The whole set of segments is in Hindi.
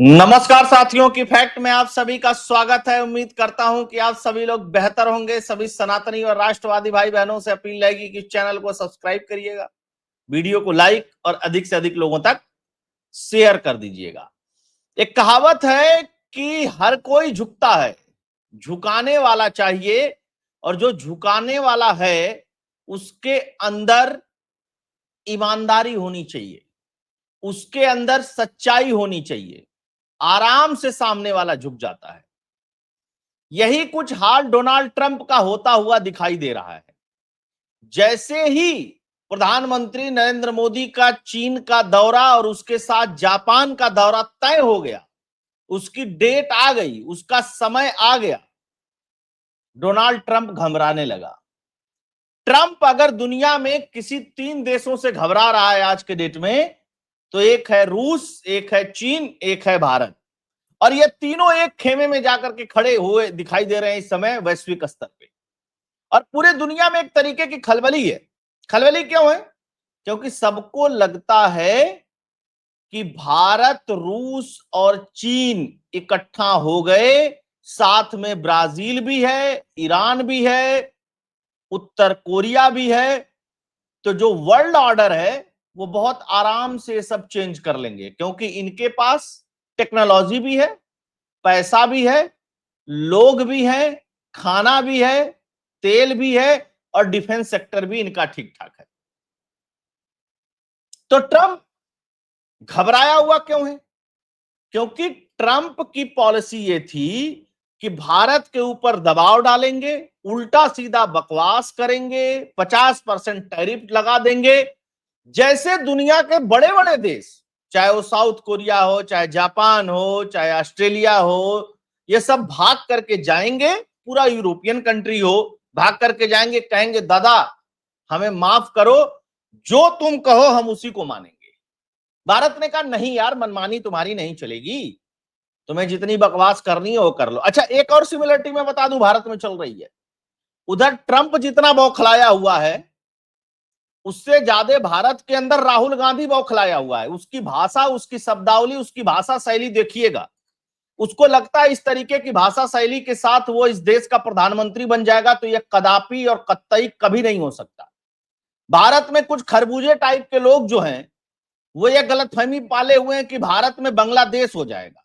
नमस्कार साथियों की फैक्ट में आप सभी का स्वागत है। उम्मीद करता हूं कि आप सभी लोग बेहतर होंगे। सभी सनातनी और राष्ट्रवादी भाई बहनों से अपील रहेगी कि चैनल को सब्सक्राइब करिएगा, वीडियो को लाइक और अधिक से अधिक लोगों तक शेयर कर दीजिएगा। एक कहावत है कि हर कोई झुकता है, झुकाने वाला चाहिए, और जो झुकाने वाला है उसके अंदर ईमानदारी होनी चाहिए, उसके अंदर सच्चाई होनी चाहिए। आराम से सामने वाला झुक जाता है। यही कुछ हाल डोनाल्ड ट्रंप का होता हुआ दिखाई दे रहा है। जैसे ही प्रधानमंत्री नरेंद्र मोदी का चीन का दौरा और उसके साथ जापान का दौरा तय हो गया, उसकी डेट आ गई, उसका समय आ गया, डोनाल्ड ट्रंप घबराने लगा। ट्रंप अगर दुनिया में किसी 3 देशों से घबरा रहा है आज के डेट में, तो एक है रूस, एक है चीन, एक है भारत। और ये तीनों एक खेमे में जाकर के खड़े हुए दिखाई दे रहे हैं इस समय वैश्विक स्तर पे। और पूरे दुनिया में एक तरीके की खलबली है। खलबली क्यों है? क्योंकि सबको लगता है कि भारत, रूस और चीन इकट्ठा हो गए, साथ में ब्राजील भी है, ईरान भी है, उत्तर कोरिया भी है। तो जो वर्ल्ड ऑर्डर है वो बहुत आराम से सब चेंज कर लेंगे, क्योंकि इनके पास टेक्नोलॉजी भी है, पैसा भी है, लोग भी हैं, खाना भी है, तेल भी है, और डिफेंस सेक्टर भी इनका ठीक ठाक है। तो ट्रंप घबराया हुआ क्यों है? क्योंकि ट्रंप की पॉलिसी ये थी कि भारत के ऊपर दबाव डालेंगे, उल्टा सीधा बकवास करेंगे, 50% टैरिफ लगा देंगे। जैसे दुनिया के बड़े बड़े देश, चाहे वो साउथ कोरिया हो, चाहे जापान हो, चाहे ऑस्ट्रेलिया हो, ये सब भाग करके जाएंगे। पूरा यूरोपियन कंट्री हो, भाग करके जाएंगे, कहेंगे दादा हमें माफ करो, जो तुम कहो हम उसी को मानेंगे। भारत ने कहा नहीं यार, मनमानी तुम्हारी नहीं चलेगी, तुम्हें जितनी बकवास करनी है वो कर लो। अच्छा, एक और सिमिलरिटी मैं बता दूं भारत में चल रही है। उधर ट्रंप जितना बौखलाया हुआ है, उससे ज्यादा भारत के अंदर राहुल गांधी बौखलाया हुआ है। उसकी भाषा, उसकी शब्दावली, उसकी भाषा शैली देखिएगा। उसको लगता है इस तरीके की भाषा शैली के साथ वो इस देश का प्रधानमंत्री बन जाएगा, तो यह कदापि और कतई कभी नहीं हो सकता। भारत में कुछ खरबूजे टाइप के लोग जो हैं, वो ये गलतफहमी पाले हुए हैं कि भारत में बांग्लादेश हो जाएगा।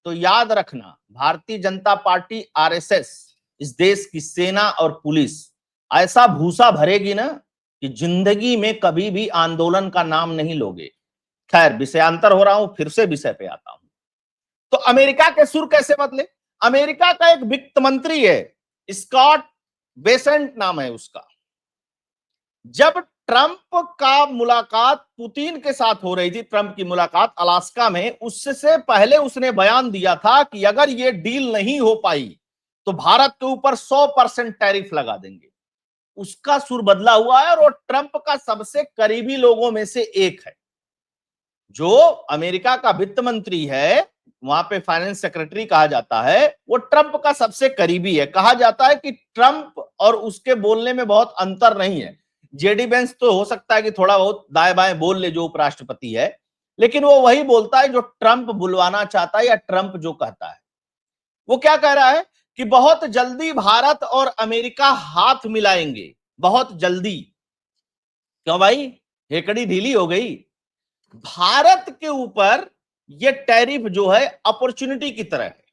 तो याद रखना, भारतीय जनता पार्टी, आरएसएस, इस देश की सेना और पुलिस ऐसा भूसा भरेगी ना कि जिंदगी में कभी भी आंदोलन का नाम नहीं लोगे। खैर, विषयांतर हो रहा हूं, फिर से विषय पे आता हूं। तो अमेरिका के सुर कैसे बदले? अमेरिका का एक वित्त मंत्री है, स्कॉट बेसेंट नाम है उसका। जब ट्रंप का मुलाकात पुतिन के साथ हो रही थी, ट्रंप की मुलाकात अलास्का में, उससे पहले उसने बयान दिया था कि अगर ये डील नहीं हो पाई तो भारत के ऊपर 100% टैरिफ लगा देंगे। उसका सुर बदला हुआ है, और वो ट्रंप का सबसे करीबी लोगों में से एक है। जो अमेरिका का वित्त मंत्री है, वहां पे फाइनेंस सेक्रेटरी कहा जाता है, वो ट्रंप का सबसे करीबी है। कहा जाता है कि ट्रंप और उसके बोलने में बहुत अंतर नहीं है। जेडी वेंस तो हो सकता है कि थोड़ा बहुत दाएं बाएं बोल ले, जो उपराष्ट्रपति है, लेकिन वो वही बोलता है जो ट्रंप बुलवाना चाहता है या ट्रंप जो कहता है। वो क्या कह रहा है कि बहुत जल्दी भारत और अमेरिका हाथ मिलाएंगे, बहुत जल्दी। क्यों भाई, हेकड़ी ढीली हो गई? भारत के ऊपर यह टैरिफ जो है अपॉर्चुनिटी की तरह है।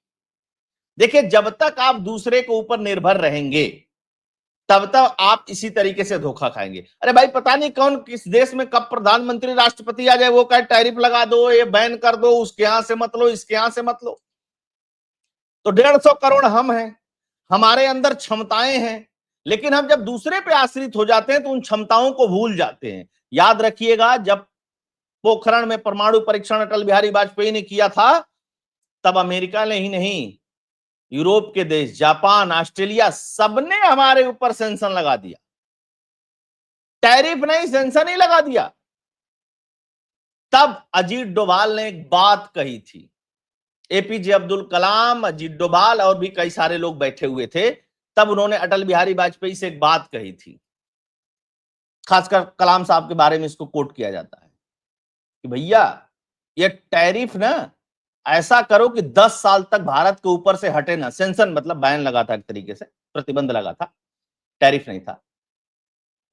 देखिए, जब तक आप दूसरे के ऊपर निर्भर रहेंगे, तब तक आप इसी तरीके से धोखा खाएंगे। अरे भाई, पता नहीं कौन किस देश में कब प्रधानमंत्री, राष्ट्रपति आ जाए, वो कहे टैरिफ लगा दो, ये बैन कर दो, उसके यहां से मत लो, इसके यहां से मत लो। तो 150 करोड़ हम हैं, हमारे अंदर क्षमताएं हैं, लेकिन हम जब दूसरे पे आश्रित हो जाते हैं तो उन क्षमताओं को भूल जाते हैं। याद रखिएगा, जब पोखरण में परमाणु परीक्षण अटल बिहारी वाजपेयी ने किया था, तब अमेरिका ने ही नहीं, यूरोप के देश, जापान, ऑस्ट्रेलिया, सबने हमारे ऊपर सेंक्शन लगा दिया। टैरिफ नहीं, सेंक्शन ही लगा दिया। तब अजीत डोभाल ने एक बात कही थी, एपीजे अब्दुल कलाम, अजीत डोभाल और भी कई सारे लोग बैठे हुए थे। तब उन्होंने अटल बिहारी वाजपेयी से एक बात कही थी, खासकर कलाम साहब के बारे में इसको कोट किया जाता है कि भैया, ये टैरिफ ना ऐसा करो कि 10 साल तक भारत के ऊपर से हटे ना। सेंसन मतलब बैन लगा था, एक तरीके से प्रतिबंध लगा था, टैरिफ नहीं था।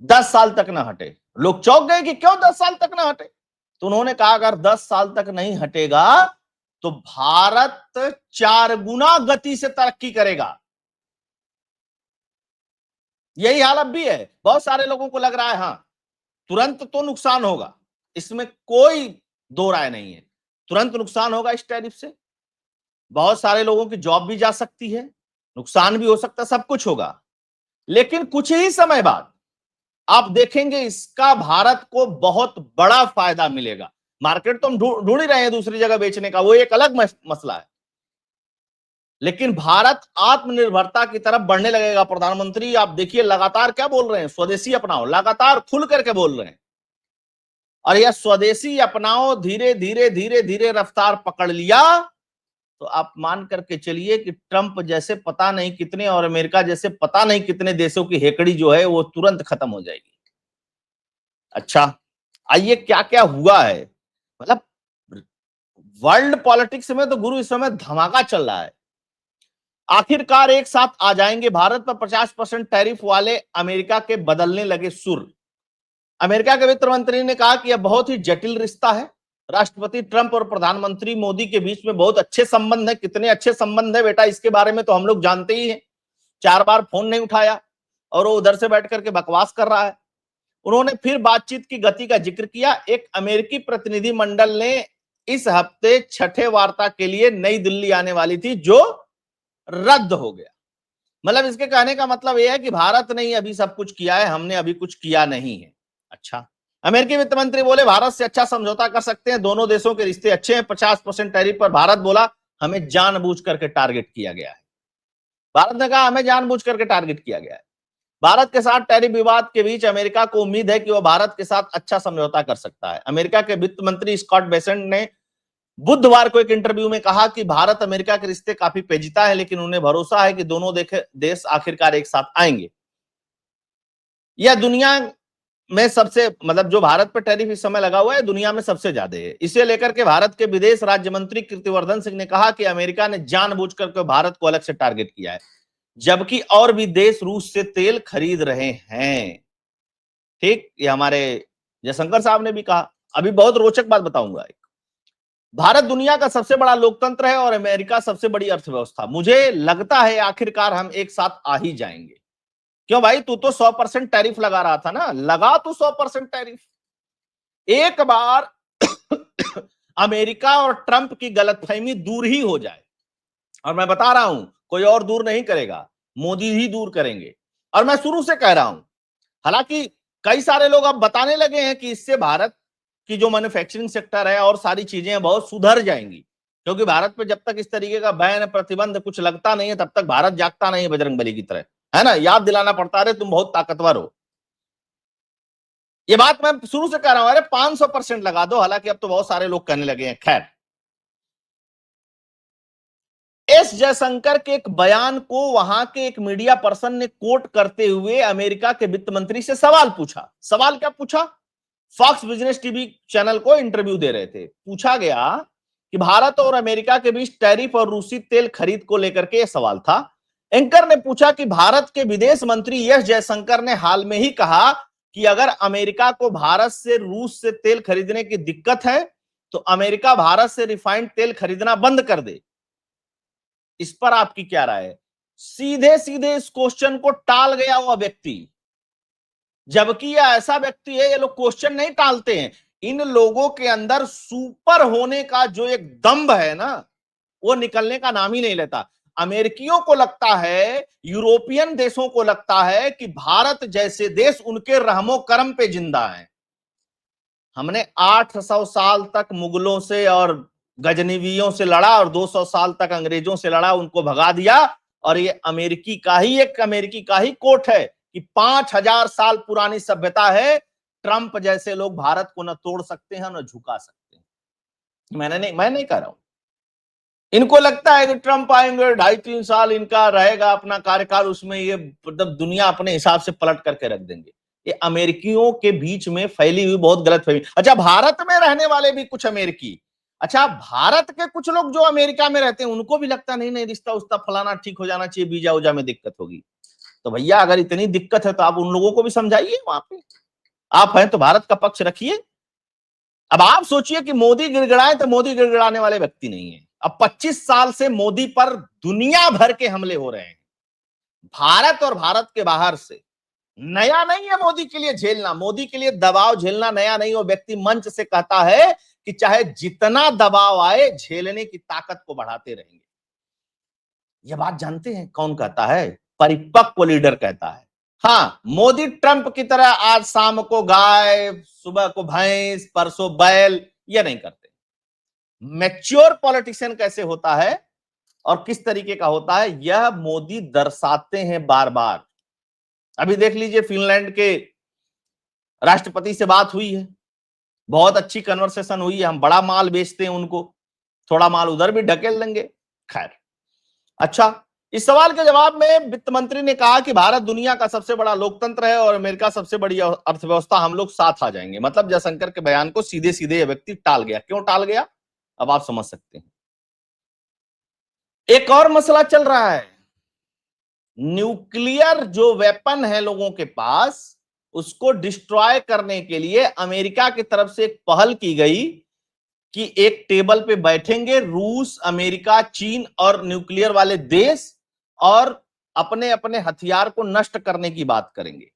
10 साल तक ना हटे। लोग चौंक गए कि क्यों 10 साल तक ना हटे। तो उन्होंने कहा अगर 10 साल तक नहीं हटेगा तो भारत 4 गुना गति से तरक्की करेगा। यही हाल अब भी है। बहुत सारे लोगों को लग रहा है हाँ तुरंत तो नुकसान होगा, इसमें कोई दो राय नहीं है, तुरंत नुकसान होगा इस टैरिफ से। बहुत सारे लोगों की जॉब भी जा सकती है, नुकसान भी हो सकता है, सब कुछ होगा। लेकिन कुछ ही समय बाद आप देखेंगे इसका भारत को बहुत बड़ा फायदा मिलेगा। मार्केट तो हम ढूंढ ही रहे हैं दूसरी जगह बेचने का, वो एक अलग मसला है। लेकिन भारत आत्मनिर्भरता की तरफ बढ़ने लगेगा। प्रधानमंत्री आप देखिए लगातार क्या बोल रहे हैं, स्वदेशी अपनाओ, लगातार खुल करके बोल रहे हैं। और यह स्वदेशी अपनाओ धीरे धीरे धीरे धीरे रफ्तार पकड़ लिया तो आप मान करके चलिए कि ट्रंप जैसे पता नहीं कितने और अमेरिका जैसे पता नहीं कितने देशों की हेकड़ी जो है वो तुरंत खत्म हो जाएगी। अच्छा, आइए क्या क्या हुआ है। मतलब वर्ल्ड पॉलिटिक्स में तो गुरु इस समय धमाका चल रहा है। आखिरकार एक साथ आ जाएंगे। भारत पर 50% टैरिफ वाले अमेरिका के बदलने लगे सुर। अमेरिका के वित्त मंत्री ने कहा कि यह बहुत ही जटिल रिश्ता है। राष्ट्रपति ट्रंप और प्रधानमंत्री मोदी के बीच में बहुत अच्छे संबंध है। कितने अच्छे संबंध है बेटा, इसके बारे में तो हम लोग जानते ही हैं। 4 बार फोन नहीं उठाया और वो उधर से बैठ करके बकवास कर रहा है। उन्होंने फिर बातचीत की गति का जिक्र किया। एक अमेरिकी प्रतिनिधि मंडल ने इस हफ्ते छठे वार्ता के लिए नई दिल्ली आने वाली थी जो रद्द हो गया। मतलब इसके कहने का मतलब यह है कि भारत ने ही अभी सब कुछ किया है, हमने अभी कुछ किया नहीं है। अच्छा, अमेरिकी वित्त मंत्री बोले भारत से अच्छा समझौता कर सकते हैं, दोनों देशों के रिश्ते अच्छे हैं। 50% टैरिफ पर भारत बोला हमें जानबूझ करके टारगेट किया गया है। भारत ने कहा हमें जानबूझ करके टारगेट किया गया है। भारत के साथ टैरिफ विवाद के बीच अमेरिका को उम्मीद है कि वह भारत के साथ अच्छा समझौता कर सकता है। अमेरिका के वित्त मंत्री स्कॉट बेसेंट ने बुधवार को एक इंटरव्यू में कहा कि भारत अमेरिका के रिश्ते काफी पेचीदा है, लेकिन उन्हें भरोसा है कि दोनों देश आखिरकार एक साथ आएंगे। यह दुनिया में सबसे मतलब जो भारत पर टैरिफ इस समय लगा हुआ है दुनिया में सबसे ज्यादा है। इसे लेकर के भारत के विदेश राज्य मंत्री कीर्तिवर्धन सिंह ने कहा कि अमेरिका ने जानबूझकर के भारत को अलग से टारगेट किया है, जबकि और भी देश रूस से तेल खरीद रहे हैं। ठीक, ये हमारे जयशंकर साहब ने भी कहा। अभी बहुत रोचक बात बताऊंगा। भारत दुनिया का सबसे बड़ा लोकतंत्र है और अमेरिका सबसे बड़ी अर्थव्यवस्था। मुझे लगता है आखिरकार हम एक साथ आ ही जाएंगे। क्यों भाई, तू तो 100% टैरिफ लगा रहा था ना, लगा तू 100% टैरिफ। एक बार अमेरिका और ट्रंप की गलतफहमी दूर ही हो जाए, और मैं बता रहा हूं कोई और दूर नहीं करेगा, मोदी ही दूर करेंगे। और मैं शुरू से कह रहा हूं, हालांकि कई सारे लोग अब बताने लगे हैं कि इससे भारत की जो मैन्युफैक्चरिंग सेक्टर है और सारी चीजें बहुत सुधर जाएंगी, क्योंकि भारत पे जब तक इस तरीके का बैन प्रतिबंध कुछ लगता नहीं है तब तक भारत जागता नहीं है बजरंगबली की तरह, है ना। याद दिलाना पड़ता है तुम बहुत ताकतवर हो। ये बात मैं शुरू से कह रहा हूं, अरे 500% लगा दो। हालांकि अब तो बहुत सारे लोग कहने लगे हैं। खैर, एस जयशंकर के एक बयान को वहां के एक मीडिया पर्सन ने कोट करते हुए अमेरिका के वित्त मंत्री से सवाल पूछा। सवाल क्या पूछा? फॉक्स बिजनेस टीवी चैनल को इंटरव्यू दे रहे थे। पूछा गया कि भारत और अमेरिका के बीच टैरिफ और रूसी तेल खरीद को लेकर के यह सवाल था। एंकर ने पूछा कि भारत के विदेश मंत्री एस जयशंकर ने हाल में ही कहा कि अगर अमेरिका को भारत से रूस से तेल खरीदने की दिक्कत है तो अमेरिका भारत से रिफाइंड तेल खरीदना बंद कर दे। इस पर आपकी क्या राय है? सीधे सीधे इस क्वेश्चन को टाल गया वह व्यक्ति, जबकि यह ऐसा व्यक्ति है, ये लोग क्वेश्चन नहीं टालते हैं। इन लोगों के अंदर सुपर होने का जो एक दंभ है ना, वो निकलने का नाम ही नहीं लेता। अमेरिकियों को लगता है, यूरोपियन देशों को लगता है कि भारत जैसे देश उनके रहमो करम पे जिंदा है। हमने 800 साल तक मुगलों से और गजनवियों से लड़ा और 200 साल तक अंग्रेजों से लड़ा, उनको भगा दिया। और ये अमेरिकी का ही कोट है कि 5000 साल पुरानी सभ्यता है। ट्रंप जैसे लोग भारत को न तोड़ सकते हैं न झुका सकते हैं। मैं नहीं कह रहा हूं। इनको लगता है कि ट्रंप आएंगे 2.5-3 साल इनका रहेगा अपना कार्यकाल, उसमें ये मतलब दुनिया अपने हिसाब से पलट करके रख देंगे। ये अमेरिकियों के बीच में फैली हुई बहुत गलत फहमी। अच्छा, भारत में रहने वाले भी कुछ अमेरिकी, अच्छा, भारत के कुछ लोग जो अमेरिका में रहते हैं उनको भी लगता नहीं नहीं रिश्ता उस्ता फलाना ठीक हो जाना चाहिए, वीजा उजा में दिक्कत होगी। तो भैया अगर इतनी दिक्कत है तो आप उन लोगों को भी समझाइए वहां पे। आप हैं तो भारत का पक्ष रखिए। अब आप सोचिए कि मोदी गिड़गिड़ाए तो मोदी गिड़गिड़ाने वाले व्यक्ति नहीं है। अब 25 साल से मोदी पर दुनिया भर के हमले हो रहे हैं, भारत और भारत के बाहर से। नया नहीं है मोदी के लिए झेलना, मोदी के लिए दबाव झेलना नया नहीं। वो व्यक्ति मंच से कहता है कि चाहे जितना दबाव आए झेलने की ताकत को बढ़ाते रहेंगे। यह बात जानते हैं कौन कहता है? परिपक्व लीडर कहता है। हाँ, मोदी ट्रंप की तरह आज शाम को गाय, सुबह को भैंस, परसों बैल, ये नहीं करते। मैच्योर पॉलिटिशियन कैसे होता है और किस तरीके का होता है, यह मोदी दर्शाते हैं बार बार। अभी देख लीजिए, फिनलैंड के राष्ट्रपति से बात हुई है, बहुत अच्छी कन्वर्सेशन हुई है। हम बड़ा माल बेचते हैं उनको, थोड़ा माल उधर भी ढकेल देंगे। खैर, अच्छा, इस सवाल के जवाब में वित्त मंत्री ने कहा कि भारत दुनिया का सबसे बड़ा लोकतंत्र है और अमेरिका सबसे बड़ी अर्थव्यवस्था, हम लोग साथ आ जाएंगे। मतलब जयशंकर के बयान को सीधे सीधे यह व्यक्ति टाल गया। क्यों टाल गया, अब आप समझ सकते हैं। एक और मसला चल रहा है, न्यूक्लियर जो वेपन है लोगों के पास, उसको डिस्ट्रॉय करने के लिए अमेरिका की तरफ से एक पहल की गई कि एक टेबल पे बैठेंगे रूस, अमेरिका, चीन और न्यूक्लियर वाले देश, और अपने अपने हथियार को नष्ट करने की बात करेंगे।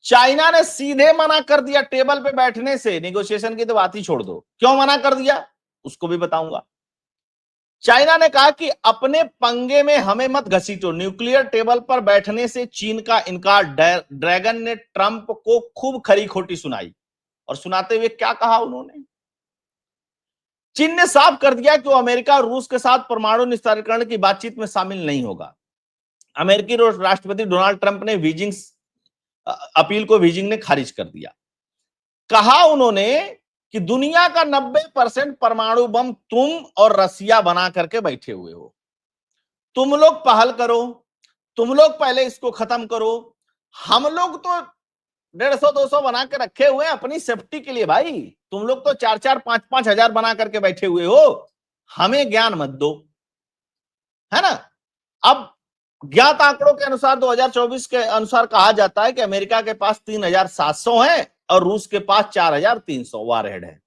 चाइना ने सीधे मना कर दिया टेबल पे बैठने से, नेगोशिएशन की तो बात ही छोड़ दो। क्यों मना कर दिया उसको भी बताऊंगा। चाइना ने कहा कि अपने पंगे में हमें मत घसीटो, न्यूक्लियर टेबल पर बैठने से चीन का इनकार। ड्रैगन ने ट्रंप को खूब खरी खोटी सुनाई, और सुनाते हुए क्या कहा उन्होंने, चीन ने साफ कर दिया कि वो अमेरिका और रूस के साथ परमाणु निस्तारीकरण की बातचीत में शामिल नहीं होगा। अमेरिकी राष्ट्रपति डोनाल्ड ट्रंप ने बीजिंग अपील को बीजिंग ने खारिज कर दिया। कहा उन्होंने कि दुनिया का 90% परमाणु बम तुम और रसिया बना करके बैठे हुए हो, तुम लोग पहल करो, तुम लोग पहले इसको खत्म करो। हम लोग तो 150-200 बना के रखे हुए हैं अपनी सेफ्टी के लिए भाई, तुम लोग तो 4-4, 5-5 हजार बना करके बैठे हुए हो, हमें ज्ञान मत दो, है ना। अब ज्ञात आंकड़ों के अनुसार 2024 के अनुसार कहा जाता है कि अमेरिका के पास 3700 है और रूस के पास 4300 वारहेड है।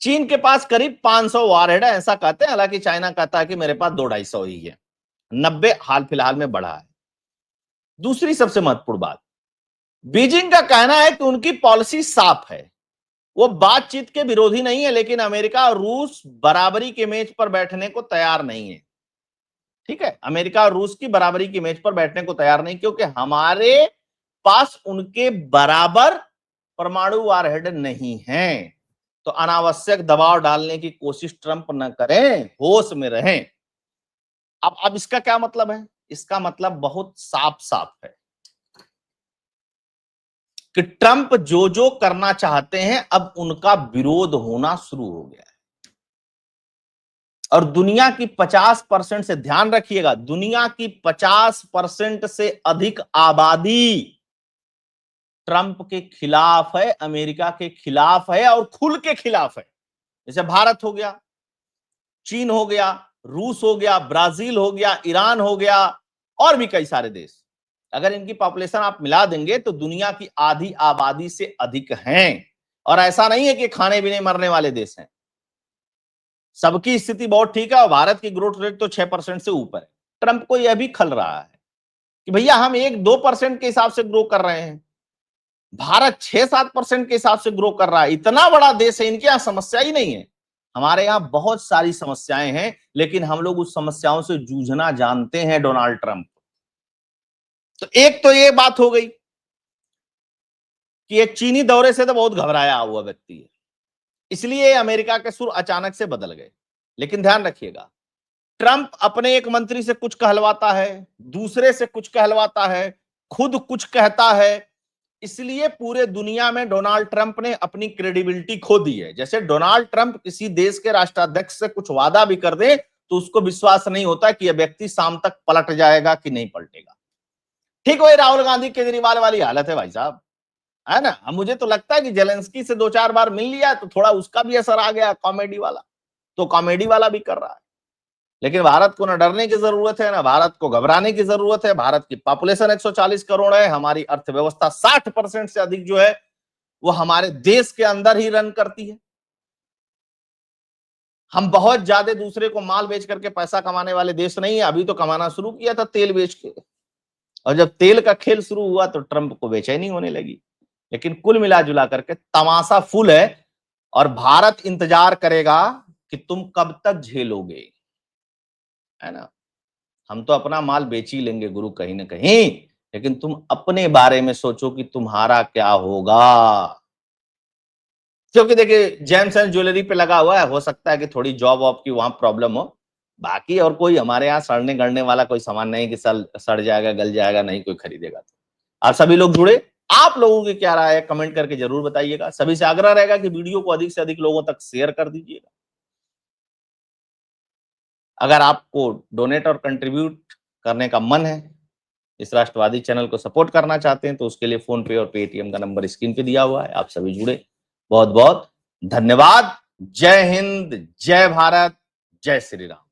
चीन के पास करीब 500 वारहेड है, ऐसा कहते हैं। हालांकि चाइना कहता है कि मेरे पास 200-250 ही है, 90 हाल फिलहाल में बढ़ा है। दूसरी सबसे महत्वपूर्ण बात, बीजिंग का कहना है कि उनकी पॉलिसी साफ है, वो बातचीत के विरोधी नहीं है, लेकिन अमेरिका और रूस बराबरी के मेज पर बैठने को तैयार नहीं है। ठीक है, अमेरिका और रूस की बराबरी की मेज पर बैठने को तैयार नहीं, क्योंकि हमारे पास उनके बराबर परमाणु वारहेड नहीं है। तो अनावश्यक दबाव डालने की कोशिश ट्रंप न करें, होश में रहें। अब इसका क्या मतलब है? इसका मतलब बहुत साफ साफ है कि ट्रंप जो जो करना चाहते हैं अब उनका विरोध होना शुरू हो गया है। और दुनिया की 50% से, ध्यान रखिएगा, दुनिया की 50% से अधिक आबादी ट्रंप के खिलाफ है, अमेरिका के खिलाफ है और खुल के खिलाफ है। जैसे भारत हो गया, चीन हो गया, रूस हो गया, ब्राजील हो गया, ईरान हो गया, और भी कई सारे देश। अगर इनकी पॉपुलेशन आप मिला देंगे तो दुनिया की आधी आबादी से अधिक हैं। और ऐसा नहीं है कि खाने भी नहीं मरने वाले देश हैं, सबकी स्थिति बहुत ठीक है और भारत की ग्रोथ रेट तो 6% से ऊपर है। ट्रंप को यह भी खल रहा है कि भैया हम 1-2% के हिसाब से ग्रो कर रहे हैं, भारत 6-7% के हिसाब से ग्रो कर रहा है। इतना बड़ा देश है, इनके यहां समस्या ही नहीं है। हमारे यहां बहुत सारी समस्याएं हैं, लेकिन हम लोग उस समस्याओं से जूझना जानते हैं, डोनाल्ड ट्रंप। तो एक तो ये बात हो गई कि एक चीनी दौरे से तो बहुत घबराया हुआ व्यक्ति है, इसलिए अमेरिका के सुर अचानक से बदल गए। लेकिन ध्यान रखिएगा, ट्रंप अपने एक मंत्री से कुछ कहलवाता है, दूसरे से कुछ कहलवाता है, खुद कुछ कहता है, इसलिए पूरे दुनिया में डोनाल्ड ट्रंप ने अपनी क्रेडिबिलिटी खो दी है। जैसे डोनाल्ड ट्रंप किसी देश के राष्ट्राध्यक्ष से कुछ वादा भी कर दे तो उसको विश्वास नहीं होता कि यह व्यक्ति शाम तक पलट जाएगा कि नहीं पलटेगा। ठीक वही राहुल गांधी केजरीवाल वाली हालत है भाई साहब। है ना। अब मुझे तो लगता है कि जेलेंस्की से 2-4 बार मिल लिया तो थोड़ा उसका भी असर आ गया कॉमेडी वाला, तो कॉमेडी वाला भी कर रहा है। लेकिन भारत को ना डरने की जरूरत है, ना भारत को घबराने की जरूरत है। भारत की पॉपुलेशन 140 करोड़ है, हमारी अर्थव्यवस्था 60% से अधिक जो है वो हमारे देश के अंदर ही रन करती है। हम बहुत ज्यादा दूसरे को माल बेच करके पैसा कमाने वाले देश नहीं है। अभी तो कमाना शुरू किया था तेल बेच के, और जब तेल का खेल शुरू हुआ तो ट्रंप को बेचैनी होने लगी। लेकिन कुल मिला जुला करके तमाशा फुल है, और भारत इंतजार करेगा कि तुम कब तक झेलोगे, है ना। हम तो अपना माल बेच ही लेंगे गुरु कहीं ना कहीं, लेकिन तुम अपने बारे में सोचो कि तुम्हारा क्या होगा। क्योंकि देखिए जेम्स एंड ज्वेलरी पे लगा हुआ है, हो सकता है कि थोड़ी जॉब वॉब की वहां प्रॉब्लम हो, बाकी और कोई हमारे यहाँ सड़ने गड़ने वाला कोई सामान नहीं कि सड़ जाएगा गल जाएगा, नहीं कोई खरीदेगा। तो आप सभी लोग जुड़े, आप लोगों की क्या राय है कमेंट करके जरूर बताइएगा। सभी से आग्रह रहेगा कि वीडियो को अधिक से अधिक लोगों तक शेयर कर दीजिएगा। अगर आपको डोनेट और कंट्रीब्यूट करने का मन है, इस राष्ट्रवादी चैनल को सपोर्ट करना चाहते हैं, तो उसके लिए फोन पे और पेटीएम का नंबर स्क्रीन पे दिया हुआ है। आप सभी जुड़े, बहुत बहुत धन्यवाद। जय हिंद, जय भारत, जय श्री राम।